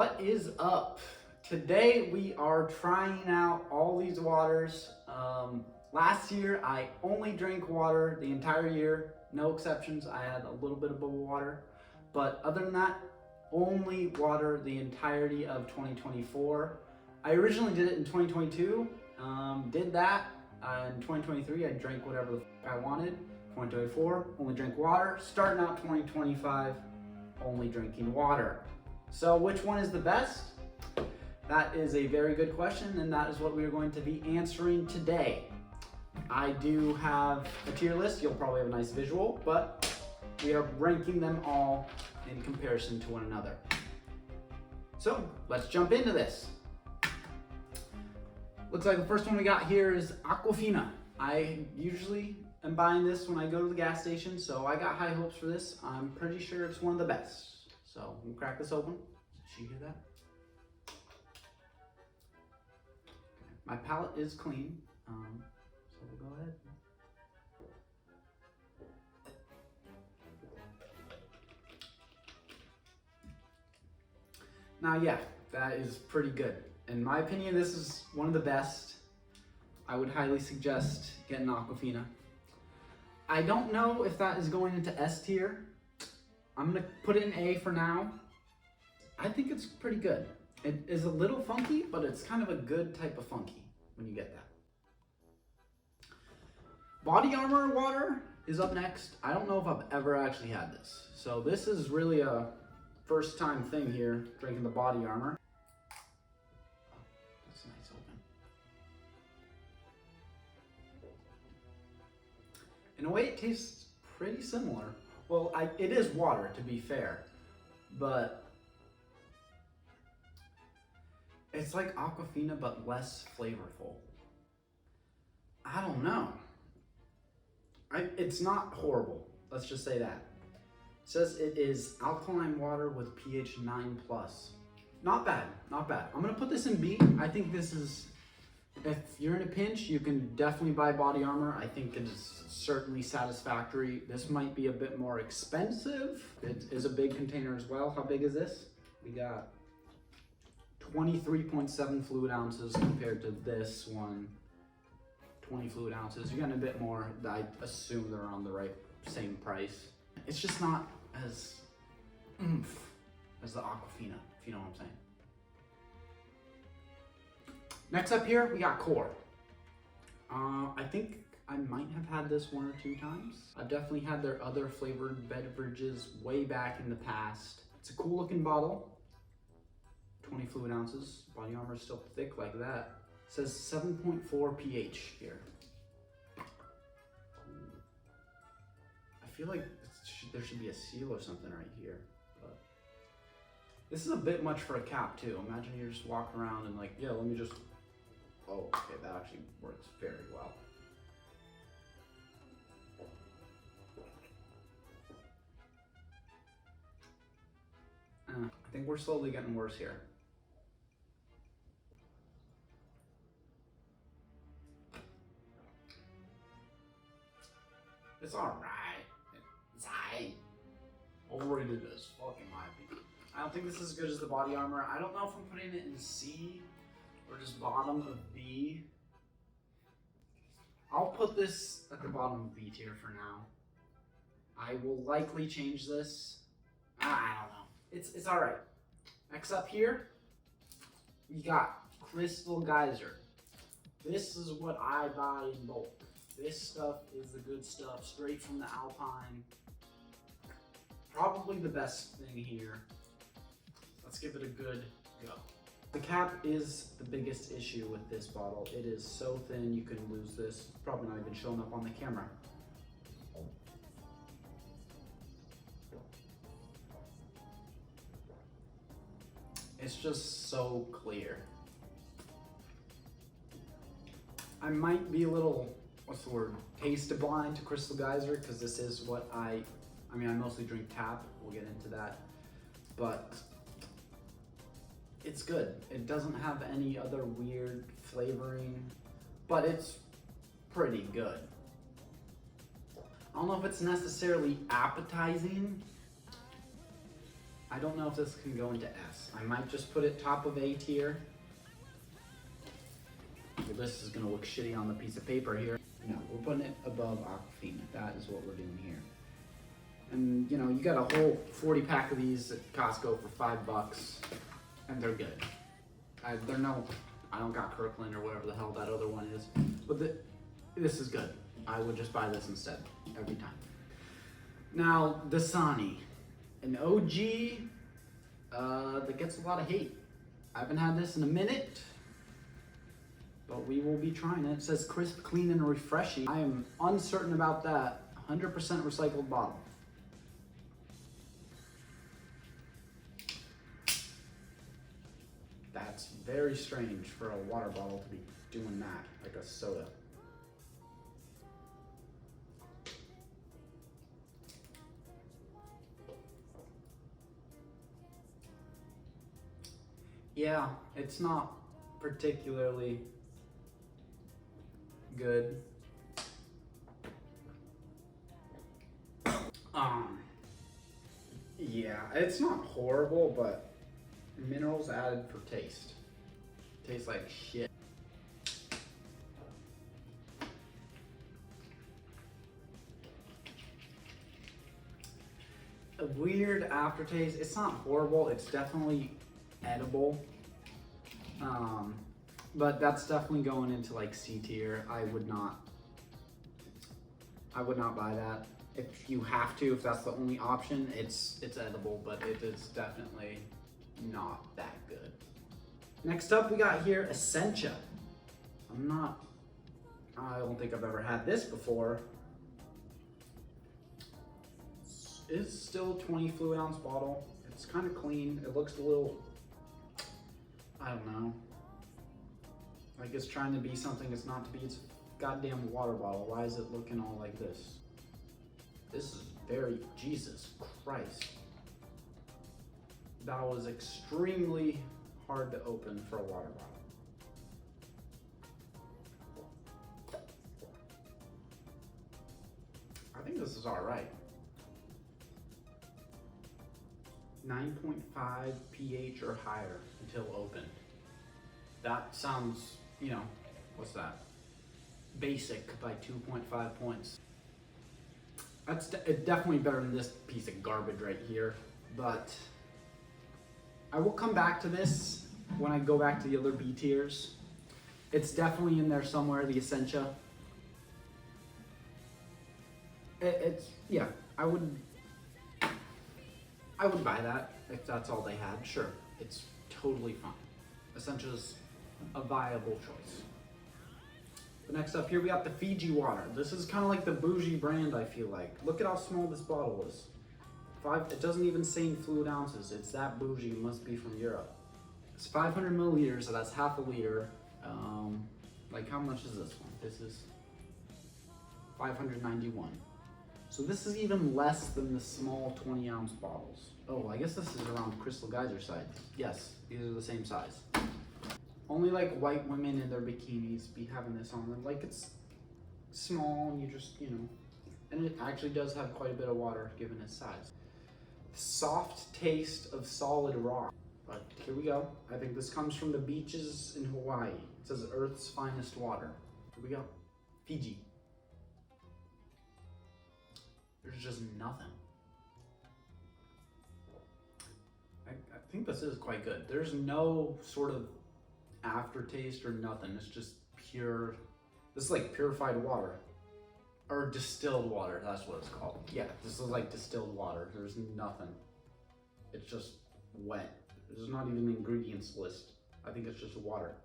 What is up? Today we are trying out all these waters. Last year I only drank water the entire year, no exceptions. I had a little bit of bubble water, but other than that, only water the entirety of 2024. I originally did it in 2022, did that. In 2023 I drank whatever the f I wanted. 2024 only drank water. Starting out 2025 only drinking water. So which one is the best? That is a very good question, and that is what we are going to be answering today. I do have a tier list. You'll probably have a nice visual, but we are ranking them all in comparison to one another. So let's jump into this. Looks like the first one we got here is Aquafina. I usually am buying this when I go to the gas station, so I got high hopes for this. I'm pretty sure it's one of the best. So we'll crack this open. Did you hear that? My palette is clean, so we'll go ahead. Now, yeah, that is pretty good. In my opinion, this is one of the best. I would highly suggest getting Aquafina. I don't know if that is going into S tier. I'm gonna put it in A for now. I think it's pretty good. It is a little funky, but it's kind of a good type of funky when you get that. Body Armor water is up next. I don't know if I've ever actually had this. So this is really a first time thing here, drinking the Body Armor. That's nice open. In a way it tastes pretty similar. Well, it is water, to be fair, but it's like Aquafina, but less flavorful. I don't know. It's not horrible. Let's just say that. It says it is alkaline water with pH 9+. Not bad, not bad. I'm gonna put this in B. I think this is, if you're in a pinch, you can definitely buy Body Armor. I think it is certainly satisfactory. This might be a bit more expensive. It is a big container as well. How big is this? We got 23.7 fluid ounces compared to this one, 20 fluid ounces. You're getting a bit more. I assume they're on the same price. It's just not as oomph as the Aquafina, if you know what I'm saying. Next up here, we got Core. I think I might have had this 1 or 2 times. I've definitely had their other flavored beverages way back in the past. It's a cool looking bottle. 20 fluid ounces. Body Armor is still thick like that. It says 7.4 pH here. I feel like there should be a seal or something right here. But this is a bit much for a cap too. Imagine you're just walking around and like, yeah, let me just... Oh, okay, that actually works very well. I think we're slowly getting worse here. It's alright. It's high. Overrated as fuck in my opinion. I don't think this is as good as the Body Armor. I don't know if I'm putting it in C or just bottom of B. I'll put this at the bottom of B tier for now. I will likely change this. I don't know. It's alright. Next up here, we got Crystal Geyser. This is what I buy in bulk. This stuff is the good stuff, straight from the Alpine. Probably the best thing here. Let's give it a good go. The cap is the biggest issue with this bottle. It is so thin, you can lose this. It's probably not even showing up on the camera. It's just so clear. I might be a little, what's the word, taste blind to Crystal Geyser, because this is what I mostly drink tap. We'll get into that. But it's good. It doesn't have any other weird flavoring, but it's pretty good. I don't know if it's necessarily appetizing, I don't know if this can go into S. I might just put it top of A tier. Well, this is gonna look shitty on the piece of paper here. No, we're putting it above Aquafina. That is what we're doing here. And you know, you got a whole 40 pack of these at Costco for $5, and they're good. I don't got Kirkland or whatever the hell that other one is, but this is good. I would just buy this instead every time. Now, Dasani, an OG that gets a lot of hate. I haven't had this in a minute, but we will be trying it. It says crisp, clean, and refreshing. I am uncertain about that. 100% recycled bottle. That's very strange for a water bottle to be doing that, like a soda. Yeah, it's not particularly good. Yeah, it's not horrible, but minerals added for taste. Tastes like shit. A weird aftertaste. It's not horrible. It's definitely edible. But that's definitely going into like C tier. I would not buy that. If you have to, if that's the only option, it's edible, but it is definitely not that good. Next up, we got here Essentia. I don't think I've ever had this before. It's still a 20 fluid ounce bottle. It's kind of clean. It looks a little, I don't know, like it's trying to be something it's not to be. It's a goddamn water bottle. Why is it looking all like this? This is very, Jesus Christ. That was extremely hard to open for a water bottle. I think this is all right. 9.5 pH or higher until opened. That sounds, you know, what's that? Basic by 2.5 points. It's definitely better than this piece of garbage right here, but I will come back to this when I go back to the other B tiers. It's definitely in there somewhere, the Essentia. Yeah, I would buy that if that's all they had. Sure, it's totally fine. Essentia's a viable choice. But next up here, we got the Fiji water. This is kind of like the bougie brand, I feel like. Look at how small this bottle is. It doesn't even say in fluid ounces. It's that bougie. It must be from Europe. It's 500 milliliters, so that's half a liter. Like how much is this one? This is 591. So this is even less than the small 20 ounce bottles. Oh, I guess this is around Crystal Geyser size. Yes, these are the same size. Only like white women in their bikinis be having this on them. Like it's small and you just, you know, and it actually does have quite a bit of water given its size. Soft taste of solid rock. But here we go. I think this comes from the beaches in Hawaii. It says Earth's finest water. Here we go. Fiji. There's just nothing. I think this is quite good. There's no sort of aftertaste or nothing. It's just pure, this is like purified water. Or distilled water, that's what it's called. Yeah, this is like distilled water. There's nothing. It's just wet. There's not even an ingredients list. I think it's just water.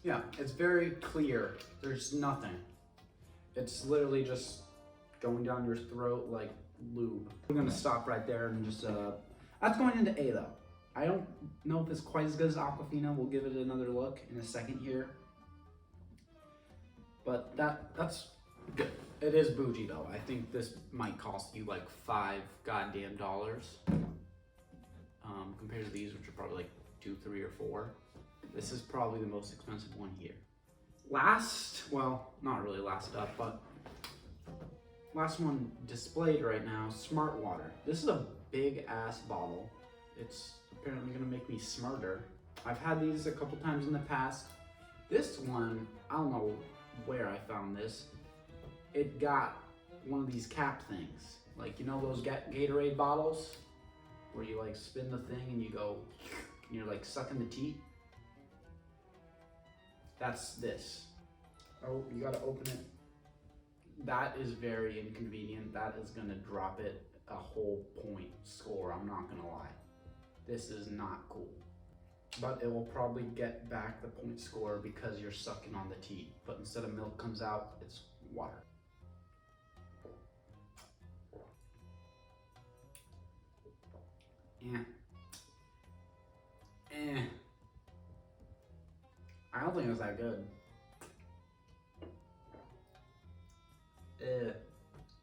Yeah, it's very clear. There's nothing. It's literally just going down your throat like lube. We're gonna stop right there and just, that's going into A though. I don't know if it's quite as good as Aquafina. We'll give it another look in a second here. But that's good. It is bougie though. I think this might cost you like $5 goddamn dollars. Compared to these, which are probably like 2, 3, or 4. This is probably the most expensive one here. Last, well, not really last up, but last one displayed right now, Smart Water. This is a big ass bottle. It's apparently gonna make me smarter. I've had these a couple times in the past. This one, I don't know where I found this. It got one of these cap things. Like, you know those Gatorade bottles? Where you like spin the thing and you go, and you're like sucking the teat? That's this. Oh, you gotta open it. That is very inconvenient. That is gonna drop it a whole point score, I'm not gonna lie. This is not cool. But it will probably get back the point score because you're sucking on the teat. But instead of milk comes out, it's water. I don't think it's that good.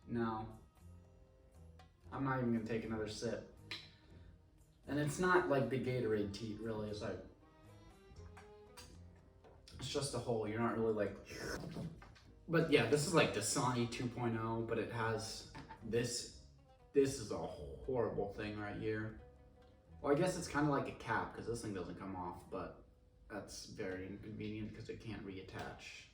No. I'm not even gonna take another sip. And it's not like the Gatorade teat, really. It's like, it's just a hole. You're not really like, but yeah, this is like Dasani 2.0, but it has this. This is a horrible thing right here. Well, I guess it's kind of like a cap because this thing doesn't come off, but that's very inconvenient because it can't reattach.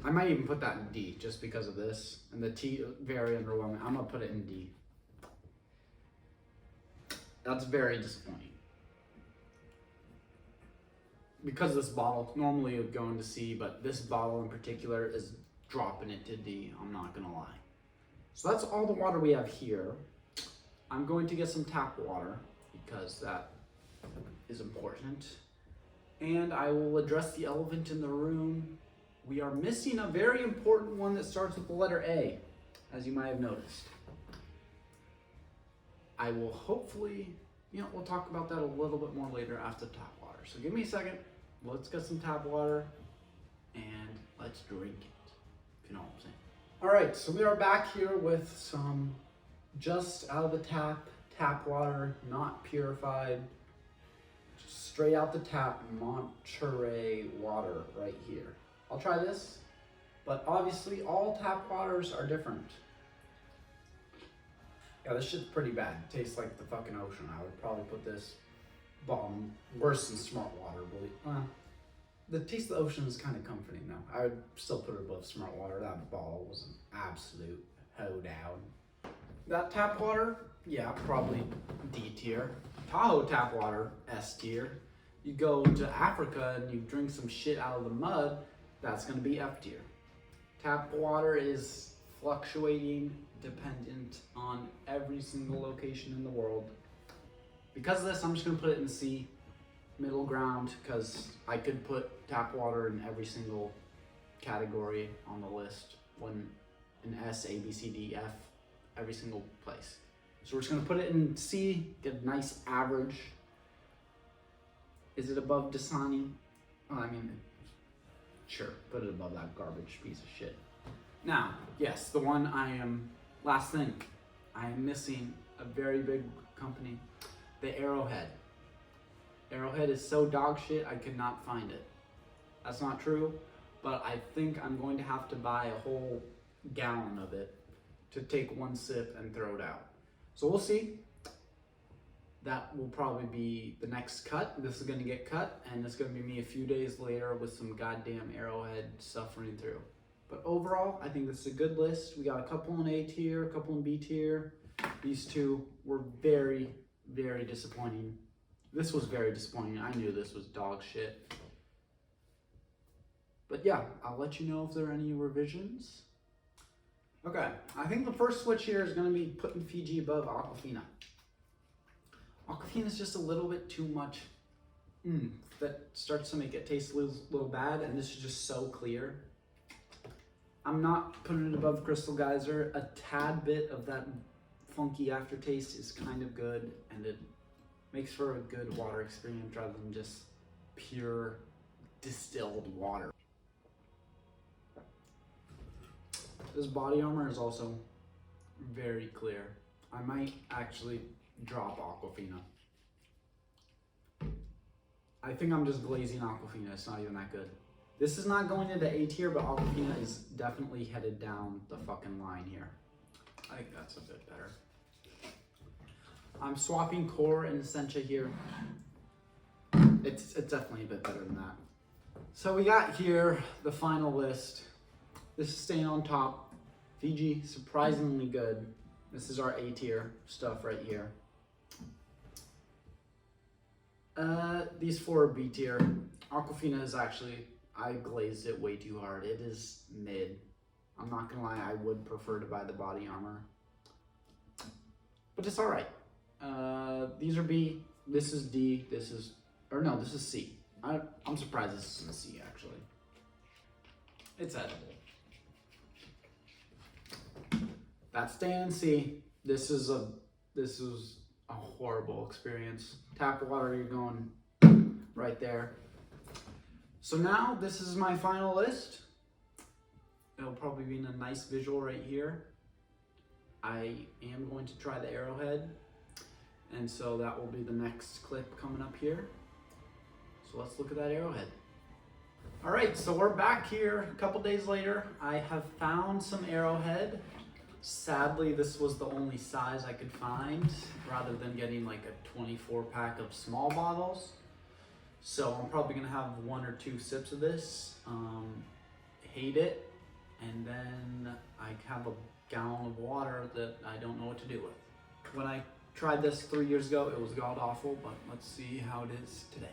I might even put that in D just because of this. And the T, very underwhelming. I'm gonna put it in D. That's very disappointing. Because this bottle, normally it would go into C, but this bottle in particular is dropping it to D, I'm not gonna lie. So that's all the water we have here. I'm going to get some tap water because that is important. And I will address the elephant in the room. We are missing a very important one that starts with the letter A, as you might have noticed. I will hopefully, we'll talk about that a little bit more later after tap water. So give me a second, let's get some tap water and let's drink it, if you know what I'm saying. All right, so we are back here with some just out of the tap water, not purified, just straight out the tap Monterey water right here. I'll try this, but obviously all tap waters are different. Yeah, this shit's pretty bad. It tastes like the fucking ocean. I would probably put this bottom worse than Smart Water, believe. The taste of the ocean is kind of comforting though. I would still put it above Smart Water. That bottle was an absolute hoedown. That tap water, yeah, probably D tier. Tahoe tap water, S tier. You go to Africa and you drink some shit out of the mud, that's gonna be F tier. Tap water is fluctuating, dependent on every single location in the world. Because of this, I'm just gonna put it in C, middle ground, because I could put tap water in every single category on the list, when in S, A, B, C, D, F, every single place. So we're just gonna put it in C, get a nice average. Is it above Dasani? Oh, I mean, sure, put it above that garbage piece of shit. Now, yes, the one last thing, I am missing a very big company, the Arrowhead. Arrowhead is so dog shit, I could not find it. That's not true, but I think I'm going to have to buy a whole gallon of it to take one sip and throw it out. So we'll see. That will probably be the next cut. This is gonna get cut, and it's gonna be me a few days later with some goddamn Arrowhead suffering through. But overall, I think this is a good list. We got a couple in A tier, a couple in B tier. These two were very, very disappointing. This was very disappointing. I knew this was dog shit. But yeah, I'll let you know if there are any revisions. Okay, I think the first switch here is gonna be putting Fiji above Aquafina. Aquafina is just a little bit too much that starts to make it taste a little bad, and this is just so clear. I'm not putting it above Crystal Geyser. A tad bit of that funky aftertaste is kind of good, and it makes for a good water experience rather than just pure distilled water. This body armor is also very clear. I might actually drop Aquafina. I think I'm just glazing Aquafina. It's not even that good. This is not going into A tier, but Aquafina is definitely headed down the fucking line here. I think that's a bit better. I'm swapping Core and Essentia here. It's definitely a bit better than that. So we got here the final list. This is staying on top. Fiji, surprisingly good. This is our A tier stuff right here. These four are B tier. Aquafina is actually, I glazed it way too hard. It is mid. I'm not gonna lie, I would prefer to buy the body armor. But it's alright. These are B, this is D, this is C. I'm surprised this is a C actually. It's edible. That's staying in C. This is a horrible experience. Tap water, you're going right there. So now this is my final list. It'll probably be in a nice visual right here. I am going to try the Arrowhead, and so that will be the next clip coming up here. So let's look at that Arrowhead. All right, so we're back here a couple days later. I have found some Arrowhead. Sadly, this was the only size I could find, rather than getting like a 24 pack of small bottles. So I'm probably gonna have 1 or 2 sips of this, hate it, and then I have a gallon of water that I don't know what to do with. When I tried this 3 years ago, it was god awful, but let's see how it is today.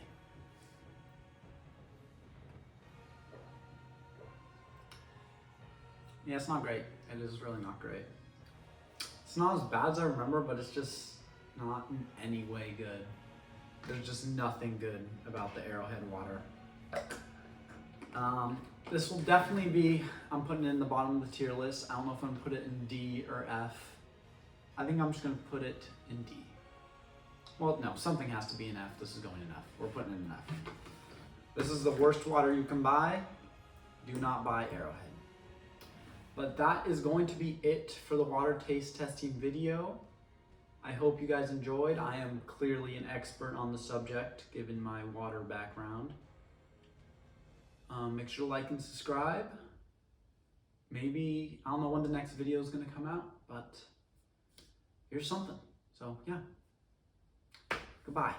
Yeah, it's not great. It is really not great. It's not as bad as I remember, but it's just not in any way good. There's just nothing good about the Arrowhead water. This will definitely be, I'm putting it in the bottom of the tier list. I don't know if I'm gonna put it in D or F. I think I'm just gonna put it in D. Well, no, something has to be in F. This is going in F. We're putting it in F. This is the worst water you can buy. Do not buy Arrowhead. But that is going to be it for the water taste testing video. I hope you guys enjoyed. I am clearly an expert on the subject, given my water background. Make sure to like and subscribe. Maybe, I don't know when the next video is going to come out, but here's something. So, yeah. Goodbye.